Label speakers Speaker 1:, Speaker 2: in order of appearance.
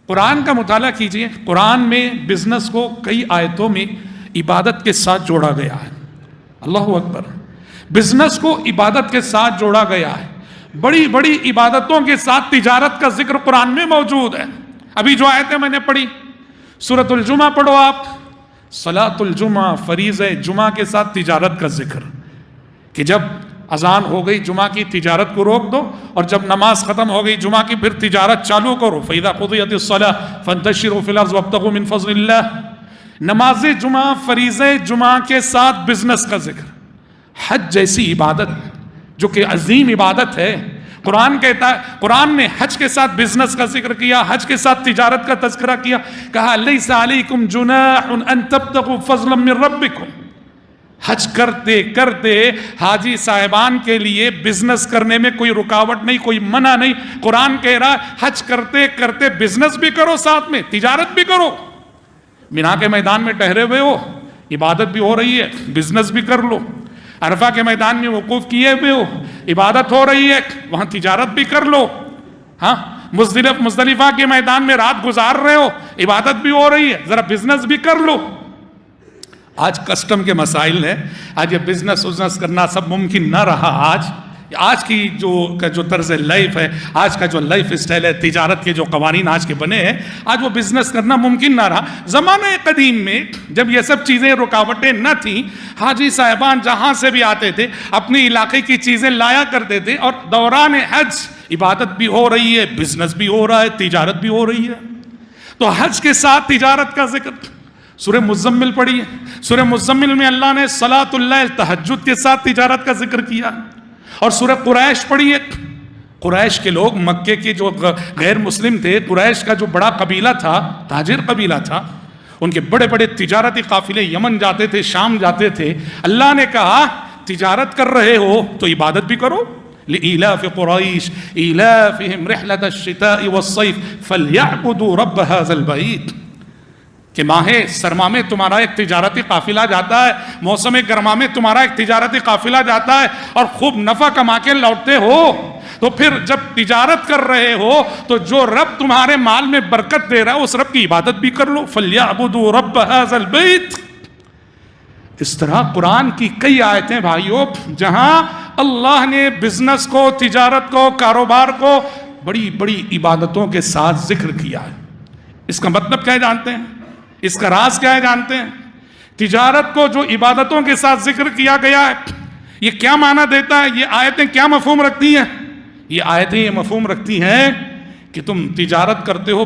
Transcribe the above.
Speaker 1: قرآن کا مطالعہ کیجئے. قرآن میں بزنس کو کئی آیتوں میں عبادت کے ساتھ جوڑا گیا ہے. اللہ اکبر. بزنس کو عبادت کے ساتھ جوڑا گیا ہے. بڑی بڑی عبادتوں کے ساتھ تجارت کا ذکر قرآن میں موجود ہے. ابھی جو آیتیں میں نے پڑھی, سورۃ الجمعہ پڑھو آپ, صلاۃ الجمعہ, فریضہ جمعہ کے ساتھ تجارت کا ذکر, کہ جب اذان ہو گئی جمعہ کی تجارت کو روک دو, اور جب نماز ختم ہو گئی جمعہ کی پھر تجارت چالو کرو. فَإِذَا قُضِيَتِ الصَّلَاةُ فَانتَشِرُوا فِي الْأَرْضِ وَابْتَغُوا مِن فَضْلِ اللَّهِ. نماز جمعہ, فریضہ جمعہ کے ساتھ بزنس کا ذکر. حج جیسی عبادت جو کہ عظیم عبادت ہے, قرآن کہتا ہے, قرآن نے حج کے ساتھ بزنس کا ذکر کیا, حج کے ساتھ تجارت کا تذکرہ کیا. کہا لَيْسَ عَلَيْكُمْ جُنَاحٌ أَن تَبْتَغُوا فَضْلًا مِّن رَبِّكُمْ. حج کرتے کرتے حاجی صاحبان کے لیے بزنس کرنے میں کوئی رکاوٹ نہیں, کوئی منع نہیں. قرآن کہہ رہا ہے حج کرتے کرتے بزنس بھی کرو, ساتھ میں تجارت بھی کرو. مینا کے میدان میں ٹہرے ہوئے ہو, عبادت بھی ہو رہی ہے, بزنس بھی کر لو. عرفہ کے میدان میں وقوف کیے ہوئے ہو, عبادت ہو رہی ہے, وہاں تجارت بھی کر لو. ہاں, مزدلفہ کے میدان میں رات گزار رہے ہو, عبادت بھی ہو رہی ہے, ذرا بزنس بھی کر لو. آج کسٹم کے مسائل ہیں, آج یہ بزنس کرنا سب ممکن نہ رہا. آج کی جو طرز لائف ہے, آج کا جو لائف اسٹائل ہے, تجارت کے جو قوانین آج کے بنے ہیں, آج وہ بزنس کرنا ممکن نہ رہا. زمانہ قدیم میں جب یہ سب چیزیں رکاوٹیں نہ تھیں, حاجی صاحبان جہاں سے بھی آتے تھے اپنی علاقے کی چیزیں لایا کرتے تھے, اور دوران حج عبادت بھی ہو رہی ہے, بزنس بھی ہو رہا ہے, تجارت بھی ہو رہی ہے. تو حج کے ساتھ تجارت کا ذکر. سورہ مزمل پڑھی ہے, سورہ مزمل میں اللہ نے صلاۃ اللیل, تہجد کے ساتھ تجارت کا ذکر کیا. اور سورہ قریش پڑھی ہے. قریش کے لوگ, مکے کے جو غیر مسلم تھے, قریش کا جو بڑا قبیلہ تھا, تاجر قبیلہ تھا, ان کے بڑے بڑے تجارتی قافلے یمن جاتے تھے, شام جاتے تھے. اللہ نے کہا تجارت کر رہے ہو تو عبادت بھی کرو. لإيلاف قريش إيلافهم رحلة الشتاء والصيف فليعبدوا رب هذا البيت. کہ ماہ سرما میں تمہارا ایک تجارتی قافلہ جاتا ہے, موسم گرما میں تمہارا ایک تجارتی قافلہ جاتا ہے, اور خوب نفع کما کے لوٹتے ہو. تو پھر جب تجارت کر رہے ہو تو جو رب تمہارے مال میں برکت دے رہا ہے اس رب کی عبادت بھی کر لو. فَلْيَعْبُدُوا رَبَّ هَذَا الْبَيْتِ. اس طرح قرآن کی کئی آیتیں بھائیوں جہاں اللہ نے بزنس کو, تجارت کو, کاروبار کو بڑی بڑی عبادتوں کے ساتھ ذکر کیا ہے. اس کا مطلب کیا جانتے ہیں؟ اس کا راز کیا ہے جانتے ہیں؟ تجارت کو جو عبادتوں کے ساتھ ذکر کیا گیا ہے, یہ کیا معنی دیتا ہے؟ یہ آیتیں کیا مفہوم رکھتی ہیں؟ یہ آیتیں یہ مفہوم رکھتی ہیں کہ تم تجارت کرتے ہو,